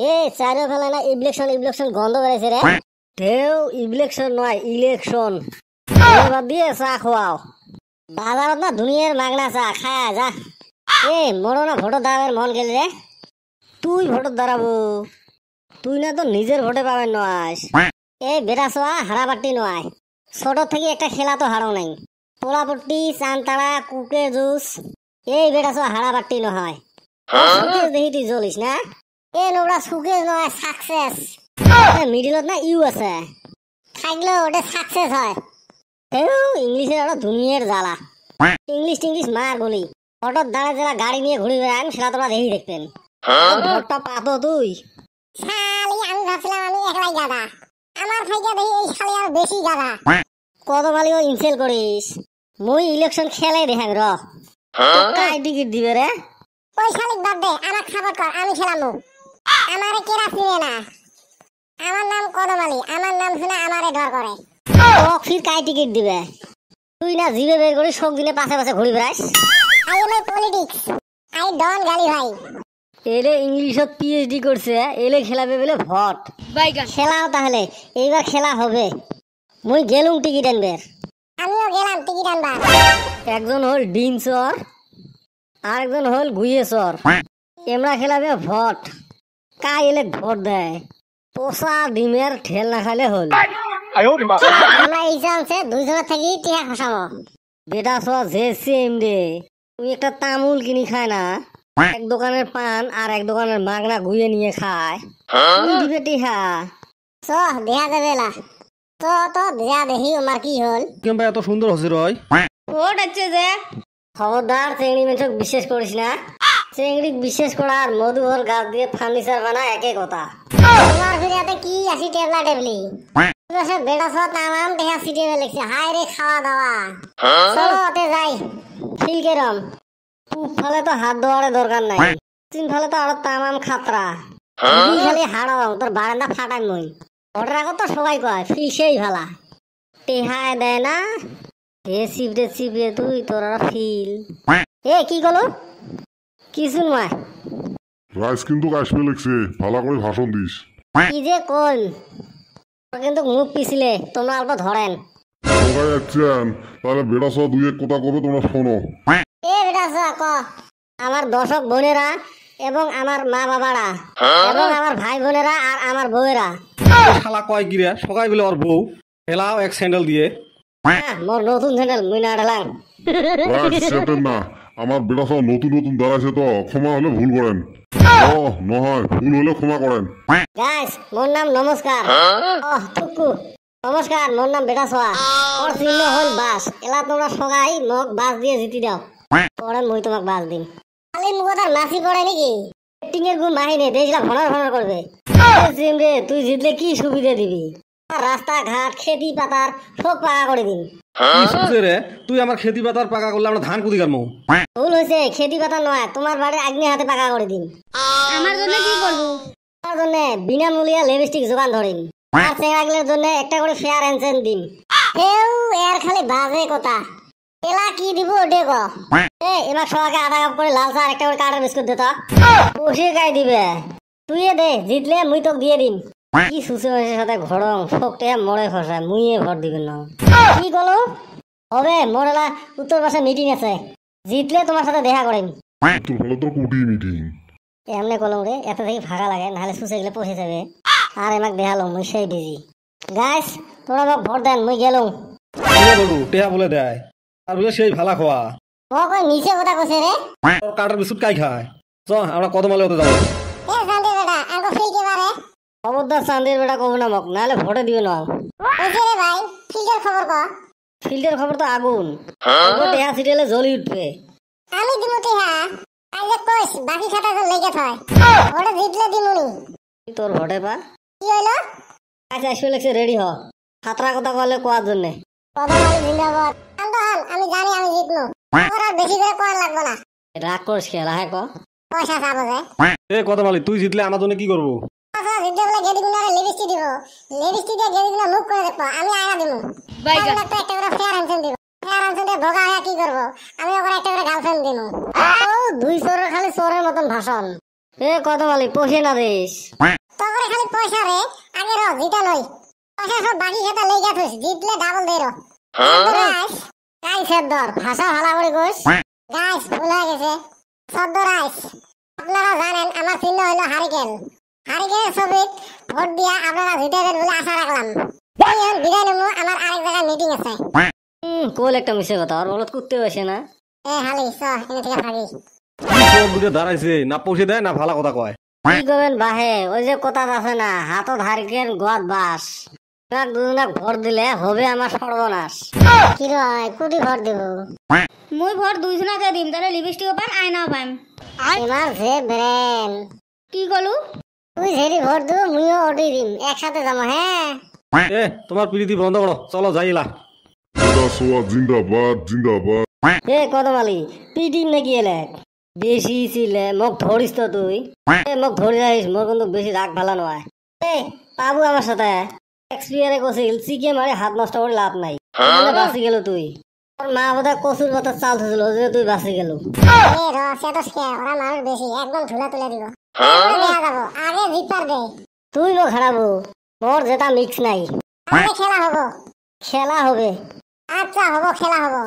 এ চারো ফেলে না ইলেকশন ইলেকশন গন্ধ বেড়েছে রে। ঢেউ ইলেকশন নয় ইলেকশন। এবার দিয়ে চা খোয়াও। বাজারত না দুনিয়ার মাগনা চা খায়া যা। এ মোড়ো না ভোটর দাঁড়াবার মন গেল রে। তুই ভোটর দাঁড়াবো, তুই না তো নিজের ভোটে পাবেন নয়। এই বেড়া চোয়া হারাবাটি নয়। ছোট থেকে একটা খেলা তো হারাও নাই। পোলাপট্টি চানতাড়া কুকে জুস এই বেড়া চোয়া হারাবাটি নহয়। দেখি তুই জ্বলিস না। এ নোংরা সুকেজ নয় সাকসেস। মিডিলত না ইউ আছে থাকলেও ওটা সাকসেস হয়। ইংলিশের ওটা দুনিয়ার জ্বালা। ইংলিশ টিংলিশ মার বলি। অটোর দাঁড়ে যারা গাড়ি নিয়ে ঘুরে বেড়ান সেটা তোমরা দেখি দেখতেন। ভোটটা পাতো তুই। আমি ভাবছিলাম আমি একলাই গাধা। আমার থেকে দেখি এই শালি আর বেশি গাধা। কত মালিও ইনসেল করিস। মই ইলেকশন খেলাই দেখাম র। কাই টিকিট দিবে রে? ওই শালিক বাদ দে, আমাকে সাপোর্ট কর, আমি খেলামু। আমারে কেরা চিনে না। আমার নাম কদমালি, আমার নাম শুনে আমারে ডর করে। ফির কাই টিকিট দিবে? তুই না জিবে বের করে সব দিনে পাশে পাশে ঘুরে বেড়াস। I am I politics, I don't গালি ভাই। এলে ইংলিশত পিএইচডি করছে, এলে খেলাবে বলে ভোট। খেলাও তাহলে, এইবার খেলা হবে। মুই গেলুম টিকিট আনবার। আমিও গেলাম টিকিট আনবার। একজন হল ডিম চর, আর একজন হল গুইয়ে চর। এমরা খেলাবে ভোট। কাই এলে ভোট দেয়। পোষা ডিমের ঠেল না খালে হল। আমরা এই চান্সে দুইজনের থেকেই টিয়া খসাবো। বেটা চোয়া যে সেম রে। তুই একটা তামুল কিনি খায় না, এক দোকানের পান আর এক দোকানের মাগনা গুইয়ে নিয়ে খায়। তুই দিবে টিহা। চ দেয়া যাবে না। তো দেয়া দেখি আমার কি হল। কেমন এত সুন্দর হচ্ছে রয়। ভোট হচ্ছে যে। খবরদার চেংড়ি মেছক বিশ্বাস করিস না। চেংড়ি বিশ্বাস করা আর মধুহর গাছ দিয়ে ফার্নিচার বানা একই কথা। তোমার ফিরিয়াতে কি আসি টেবলা টেবলি। বেটা ছ তামাম দেহা সিটে লেগছে। হাই রে খাওয়া দাওয়া। চলো ওতে যাই। ফিল কেরম? পূব ফালে তো হাত ধোয়ারে দরকার নাই। তিন ফালে তো আরো তামাম খাতরা। খালি হাড়ং তোর বারান্দা ফাটাই মই। ওটার আগত তো সবাই কয় ফিল সেই ভালা। টেহায় দেয় না। হে চিপড়ে চিপড়ে তুই তোর আর ফিল। এ কি গলো? কিছু নয়। রাইস কিন্তু কাশ্মীর লিখছে, ভালো করে ভাষণ দিস। কি যে কল কিন্তু মুখ পিছিলে তোমরা অল্প ধরেন। সবাই যাচ্ছেন, তাহলে বেড়া সহ দুই এক কথা কবে তোমরা শোনো। এ বেটা ক আমার দর্শক বোনেরা এবং আমার মা বাবারা এবং আমার ভাই বোনেরা আর আমার বউয়েরা। শালা কয় কি রে? সকাল বেলা ওর বউ হেলাও এক স্যান্ডেল দিয়ে। মোর নতুন চ্যানেল মুই না ঢালাম। না, আমার বেড়া সহ নতুন নতুন দাঁড়াইছে তো ক্ষমা হলে ভুল করেন। নহয় ভুল হলে ক্ষমা করেন। গাইস মোর নাম নমস্কার। টুকু নমস্কার, মোর নাম বেটা সোয়া। ওর চিহ্ন হল বাস। এলা তোমরা সবাই মোক বাস দিয়ে জিতি দাও। পরে মুই তোমাক বাস দিম। খালি মুখ তার নাচি পড়ে নাকি? এক্টিং এর গুণ মাহিনে দেশলা ভনার ভনার করবে। রে তুই জিতলে কি সুবিধা দিবি? রাস্তাঘাট খেতি পাতার সব পাকা করে দিন। রে তুই আমার খেতি পাতার পাকা করলে আমরা ধান কুদি কাটবো। ভুল হয়েছে, খেতি পাতা নয়, তোমার বাড়ির আগ্নি হাতে পাকা করে দিন। আমার জন্য কি করবো? তোমার জন্য বিনামূল্যে লিপস্টিক যোগান ধরিন। আর চেংড়াগুলোর জন্য একটা করে ফেয়ার হ্যান্ডসেন দিন। হেউ এর খালি বাজে কথা। এলা কি দিব ওটে ক। এবার সবাইকে আধা কাপ করে লাল চা আর একটা করে কাটার বিস্কুট দে তো। বসে গাই দিবে। তুই দে, জিতলে মুই তোকে দিয়ে দিন। কি সুসে মাসের সাথে ঘড়ং ফোকটে মরে খসায় মুইয়ে ভর দিবেন না। কি গলো হবে? মোরেলা উত্তর পাশে মিটিং আছে, জিতলে তোমার সাথে দেখা করেন। তো কুটি মিটিং এমনি কলম রে, এত থেকে ফাঁকা লাগে, নাহলে সুসে গেলে পৌঁছে যাবে। আর এমাক দেখালো মুই সেই বিজি। গাইস তোমরা মোক ভোট দেন, মুই গেলুম। টেহা বলে দেয় আর বলে সেই ভালা খোয়া। ও কই নিচে কথা কইছে রে। কাটার বিস্কুট কাই খায়? চ আমরা কদমালে হতে যাবো। এ শান্তি বেটা আঙ্গো ফিল কে বারে। খবরদার চান্দের বেটা কব না মক, নাহলে ভোটে দিবে না। ওইছে রে ভাই, ফিল্ডের খবর ক। ফিল্ডের খবর তো আগুন। টেহা সিরিয়ালে জ্বলি উঠবে। আমি দিমু টিহা। আইজে কইস বাকি খাতা তো লেগে থয়। ওটা জিতলে দিমুনি। তোর ভোটে পা কি হইলো? আচ্ছা আসলে রেডি হ। খাতরা কথা বলে কোয়ার জন্য। কদমালি জিন্দাবাদ। আমি জানি আমি জিতমু। আমার আর বেশি করে কোয়া লাগবে না। রাগ করিস খেলা হ্যাঁ ক। পয়সা চাবো যে। এ কদমালি তুই জিতলে আমার জন্য কি করবো? জিতলে বলে গেদি গুনারে লিপস্টিক দিব। লিপস্টিক দিয়ে গেদি গুনা মুখ করে দেখবো। আমি আয়না দিমু। বাইগা একটা করে ফেয়ার হ্যান্ডসেন দিব। ফেয়ার হ্যান্ডসেন দিয়ে ভোগা হয়ে কি করবো? আমি ওকে একটা করে গার্লফ্রেন্ড দিমু। ও দুই চোরের খালি চোরের মতন ভাষণ। এ কত মালি পয়সা না দিস তোরে খালি পয়সা রে আগে র জিতা নই পয়সা সব বাকি খেতা লেগে থইস জিতলে ডাবল দে র গাইস গাইস দর ভাষা ভালো করে কইস গাইস ভুল হয়ে গেছে সদ্য রাইস আপনারা জানেন আমার চিহ্ন হলো হারিকেন হারিকেনের ছবি ভোট দিয়া আপনারা জিতাবেন বলে আশা রাখলাম আমি এখন বিদায় নেবো আমার আরেক জায়গায় মিটিং আছে কোল একটা মিশে কথা আর বলত করতে বসে না এ হালি চ এনে থেকে ভাগি দুটো দাঁড়াইছে না পয়সা দেয় না ভালো কথা কয় কি করবেন বাহে ওই যে কথা আছে না হাতত হারিকেন গোয়াত বাস দুজনাক ভর দিলে হবে আমার সর্বনাশ কি রয় কুটি ভোট দিব মই ভর দুইজনাকে দিম তাহলে লিপস্টিকও পাম আয়নাও পাম এবার যে ব্রেন কি কলু তুই যেদি ভোট দিব মুইও ওটি দিম একসাথে যাবো হ্যাঁ এ তোমার প্রীতি বন্ধ করো চলো যাইলা এটা সোয়া জিন্দাবাদ জিন্দাবাদ এ কত মালি পিটিম নাকি এলে বেশি ছিলে মোক ধরিস তো তুই এ মোক ধরি যাইস মোর কিন্তু বেশি রাগ ভালো নয় এ পাবু আমার সাথে এক্সপিয়ারে কছিল চিকে মারি হাত নষ্ট করে লাভ নাই তাহলে বাঁচি গেল তুই তোর মা বোধহয় কচুর পাতা চাল থুছিল যে তুই বাঁচি গেল এ র সেটা কে ওরা মানুষ বেশি একদম ঝুলা তুলে দিব দেয়া যাবো আগে জিতবার দে তুই মোক হারাবো মোর যেটা মিক্স নাই আগে খেলা হবো খেলা হবে আচ্ছা হবো খেলা হবো